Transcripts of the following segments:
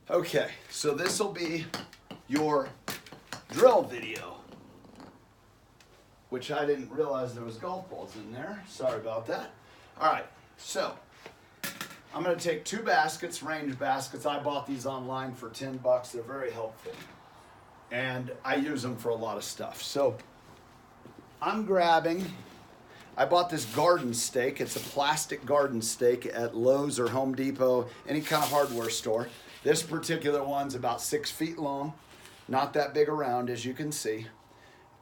Okay, so this will be your drill video, which I didn't realize there was golf balls in there. Sorry about that. All right, so I'm gonna take 2 baskets, range baskets. I bought these online for 10 bucks. They're very helpful. And I use them for a lot of stuff. So I'm grabbing, I bought this garden stake. It's a plastic garden stake at Lowe's or Home Depot, any kind of hardware store. This particular one's about 6 feet long, not that big around as you can see.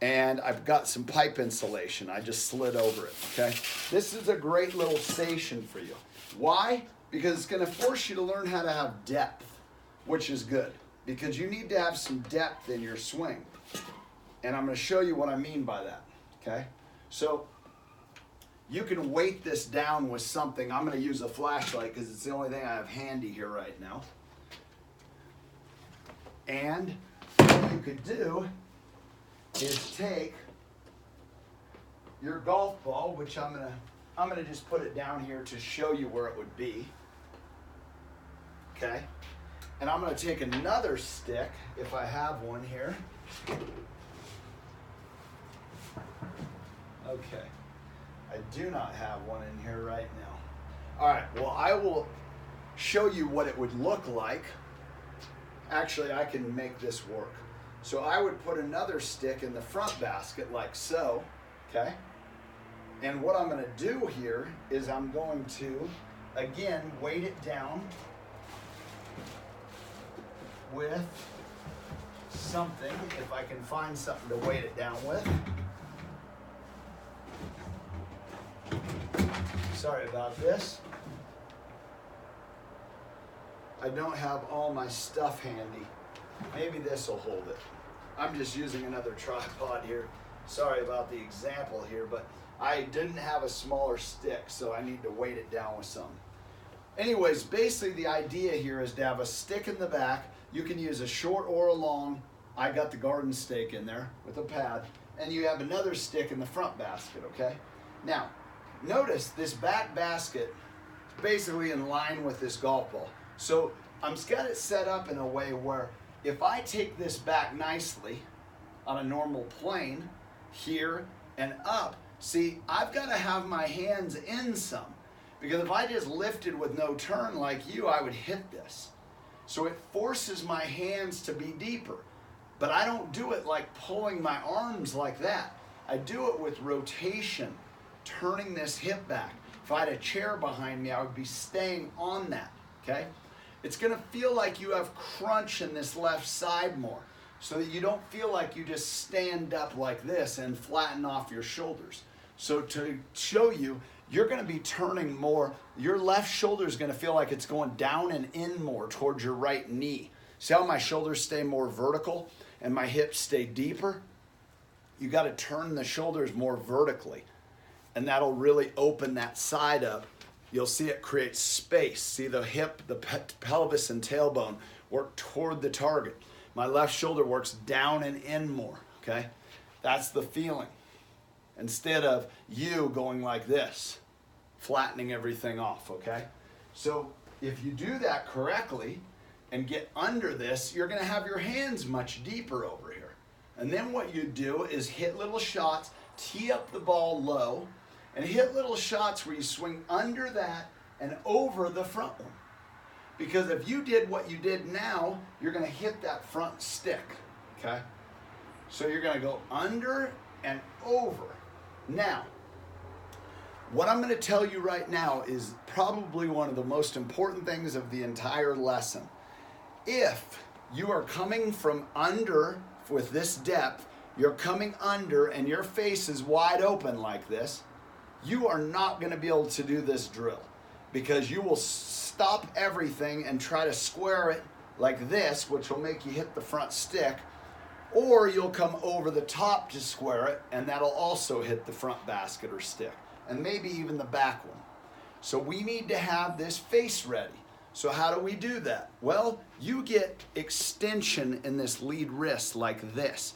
And I've got some pipe insulation. I just slid over it, okay? This is a great little station for you. Why? Because it's gonna force you to learn how to have depth, which is good, because you need to have some depth in your swing. And I'm gonna show you what I mean by that, okay? So you can weight this down with something. I'm gonna use a flashlight because it's the only thing I have handy here right now. And what you could do is take your golf ball, which I'm gonna just put it down here to show you where it would be. Okay? And I'm gonna take another stick, if I have one here. Okay. I do not have one in here right now. All right, well, I will show you what it would look like. Actually, I can make this work. So I would put another stick in the front basket like so, okay? And what I'm gonna do here is I'm going to, again, weight it down with something, if I can find something to weight it down with. Sorry about this. I don't have all my stuff handy. Maybe this will hold it. I'm just using another tripod here. Sorry about the example here, but I didn't have a smaller stick, so I need to weight it down with some. Anyways, basically the idea here is to have a stick in the back. You can use a short or a long. I got the garden stake in there with a pad, and you have another stick in the front basket, okay? Now, notice this back basket is basically in line with this golf ball. So I'm got it set up in a way where if I take this back nicely on a normal plane here and up, see, I've got to have my hands in some, because if I just lifted with no turn like you, I would hit this. So it forces my hands to be deeper, but I don't do it like pulling my arms like that. I do it with rotation, turning this hip back. If I had a chair behind me, I would be staying on that, okay? It's gonna feel like you have crunch in this left side more, so that you don't feel like you just stand up like this and flatten off your shoulders. So to show you, you're gonna be turning more, your left shoulder is gonna feel like it's going down and in more towards your right knee. See how my shoulders stay more vertical and my hips stay deeper? You gotta turn the shoulders more vertically, and that'll really open that side up. You'll see it create space. See the hip, the pelvis and tailbone work toward the target. My left shoulder works down and in more, okay? That's the feeling. Instead of you going like this, flattening everything off, okay? So if you do that correctly and get under this, you're gonna have your hands much deeper over here. And then what you do is hit little shots, tee up the ball low, and hit little shots where you swing under that and over the front one. Because if you did what you did now, you're gonna hit that front stick, okay? So you're gonna go under and over. Now, what I'm gonna tell you right now is probably one of the most important things of the entire lesson. If you are coming from under with this depth, you're coming under and your face is wide open like this, you are not going to be able to do this drill, because you will stop everything and try to square it like this, which will make you hit the front stick, or you'll come over the top to square it, and that'll also hit the front basket or stick, and maybe even the back one. So we need to have this face ready. So how do we do that? Well, you get extension in this lead wrist like this.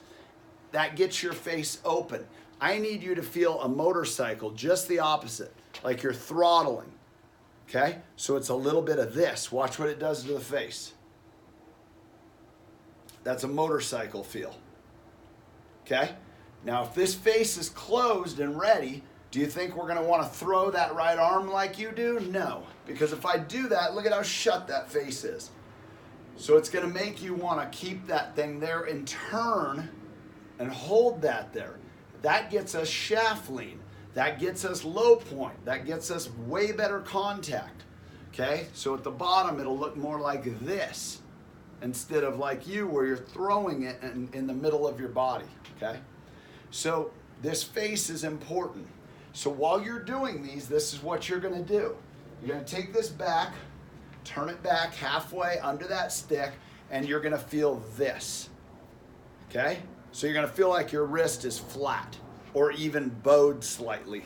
That gets your face open. I need you to feel a motorcycle, just the opposite, like you're throttling, okay? So it's a little bit of this. Watch what it does to the face. That's a motorcycle feel. Okay? Now, if this face is closed and ready, do you think we're going to want to throw that right arm like you do? No. Because if I do that, look at how shut that face is. So it's going to make you want to keep that thing there and turn and hold that there. That gets us shaft lean. That gets us low point. That gets us way better contact. Okay? So at the bottom, it'll look more like this instead of like you where you're throwing it in the middle of your body. Okay? So this face is important. So while you're doing these, this is what you're going to do. You're going to take this back, turn it back halfway under that stick, and you're going to feel this. Okay? So you're going to feel like your wrist is flat or even bowed slightly.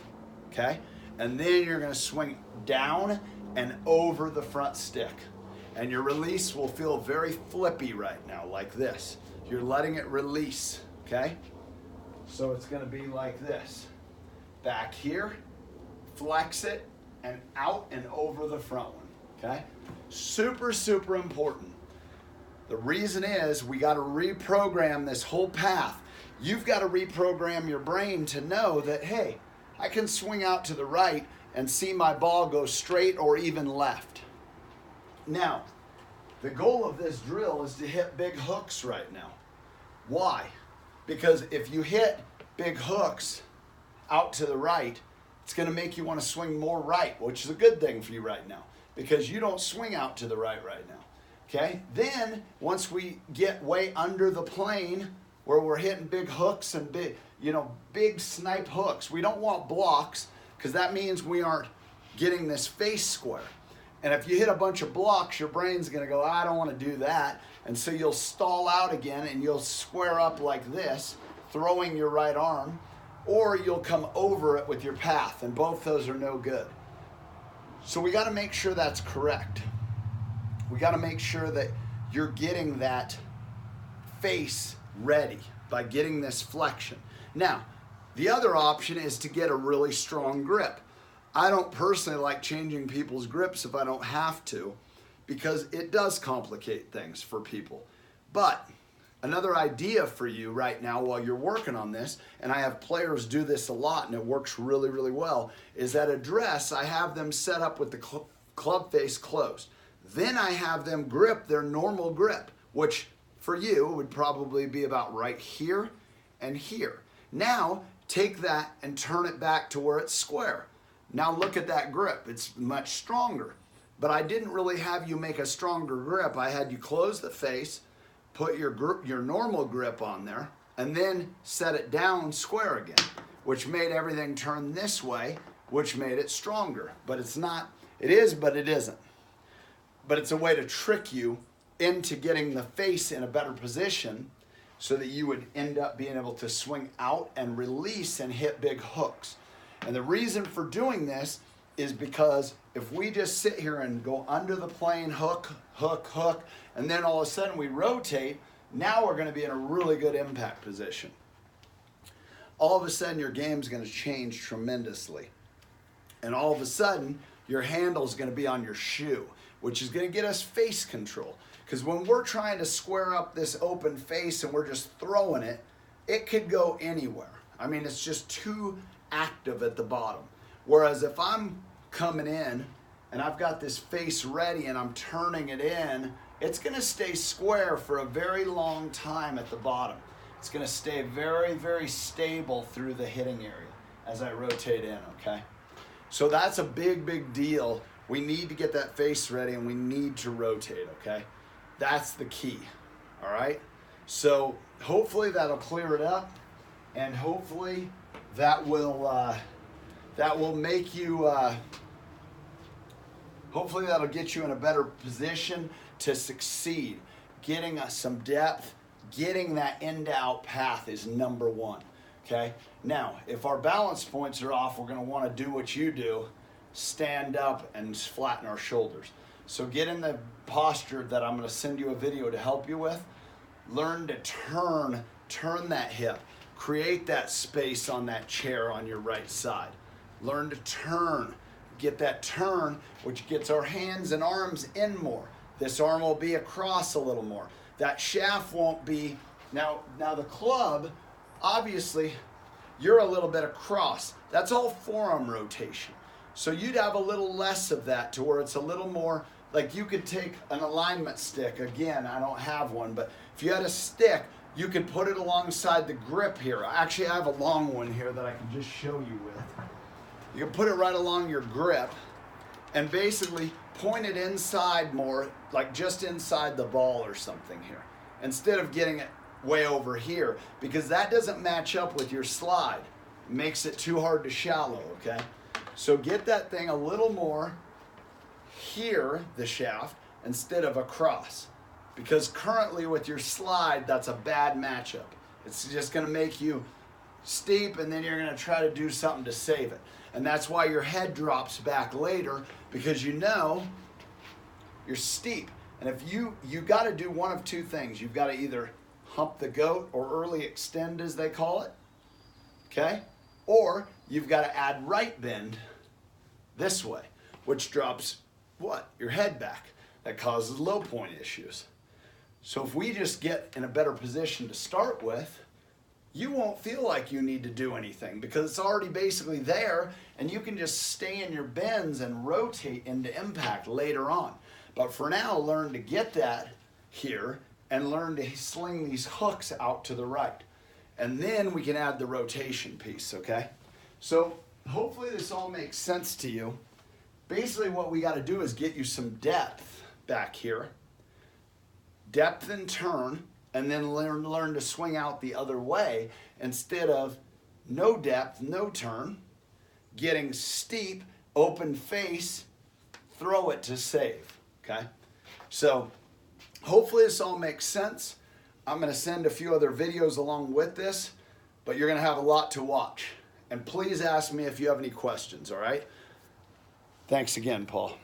Okay? And then you're going to swing down and over the front stick. And your release will feel very flippy right now, like this. You're letting it release. Okay? So it's going to be like this. Back here, flex it, and out and over the front one. Okay? Super, super important. The reason is we got to reprogram this whole path. You've got to reprogram your brain to know that, hey, I can swing out to the right and see my ball go straight or even left. Now, the goal of this drill is to hit big hooks right now. Why? Because if you hit big hooks out to the right, it's going to make you want to swing more right, which is a good thing for you right now because you don't swing out to the right now. Okay? Then, once we get way under the plane where we're hitting big hooks and big snipe hooks, we don't want blocks because that means we aren't getting this face square. And if you hit a bunch of blocks, your brain's going to go, I don't want to do that. And so you'll stall out again and you'll square up like this, throwing your right arm, or you'll come over it with your path, and both those are no good. So we got to make sure that's correct. We got to make sure that you're getting that face ready by getting this flexion. Now, the other option is to get a really strong grip. I don't personally like changing people's grips if I don't have to, because it does complicate things for people. But another idea for you right now while you're working on this, and I have players do this a lot and it works really, really well, is that address, I have them set up with the club face closed. Then I have them grip their normal grip, which for you would probably be about right here and here. Now, take that and turn it back to where it's square. Now look at that grip, it's much stronger. But I didn't really have you make a stronger grip. I had you close the face, put your normal grip on there, and then set it down square again, which made everything turn this way, which made it stronger. But it's not, it is, but it isn't. But it's a way to trick you into getting the face in a better position so that you would end up being able to swing out and release and hit big hooks. And the reason for doing this is because if we just sit here and go under the plane, hook, hook, hook, and then all of a sudden we rotate, now we're going to be in a really good impact position. All of a sudden your game's going to change tremendously. And all of a sudden your handle's going to be on your shoe, which is going to get us face control. Because when we're trying to square up this open face and we're just throwing it, it could go anywhere. I mean, it's just too active at the bottom. Whereas if I'm coming in and I've got this face ready and I'm turning it in, it's going to stay square for a very long time at the bottom. It's going to stay very, very stable through the hitting area as I rotate in, okay? So that's a big, big deal. We need to get that face ready and we need to rotate, okay? That's the key, all right? So hopefully that'll clear it up, and hopefully that will make you, hopefully that'll get you in a better position to succeed. Getting some depth, getting that in to out path is number one, okay? Now, if our balance points are off, we're gonna wanna do what you do, stand up and flatten our shoulders. So get in the posture that I'm gonna send you a video to help you with. Learn to turn that hip. Create that space on that chair on your right side. Learn to turn. Get that turn, which gets our hands and arms in more. This arm will be across a little more. that shaft won't be, now the club, obviously, you're a little bit across. That's all forearm rotation. So you'd have a little less of that to where it's a little more, like you could take an alignment stick. Again, I don't have one, but if you had a stick, you could put it alongside the grip here. Actually, I have a long one here that I can just show you with. You can put it right along your grip and basically point it inside more, like just inside the ball or something here, instead of getting it way over here, because that doesn't match up with your slide. It makes it too hard to shallow, okay? So get that thing a little more here, the shaft, instead of across. Because currently with your slide, that's a bad matchup. It's just gonna make you steep, and then you're gonna try to do something to save it. And that's why your head drops back later, because you know you're steep. And if you gotta do one of two things. You've gotta either hump the goat or early extend, as they call it, okay? Or you've gotta add right bend this way, which drops what? Your head back. That causes low point issues. So if we just get in a better position to start with, you won't feel like you need to do anything because it's already basically there, and you can just stay in your bends and rotate into impact later on. But for now, learn to get that here and learn to sling these hooks out to the right. And then we can add the rotation piece, okay? So hopefully this all makes sense to you. Basically what we gotta do is get you some depth back here. Depth and turn, and then learn to swing out the other way instead of no depth, no turn, getting steep, open face, throw it to save, okay? So hopefully this all makes sense. I'm gonna send a few other videos along with this, but you're gonna have a lot to watch. And please ask me if you have any questions, all right? Thanks again, Paul.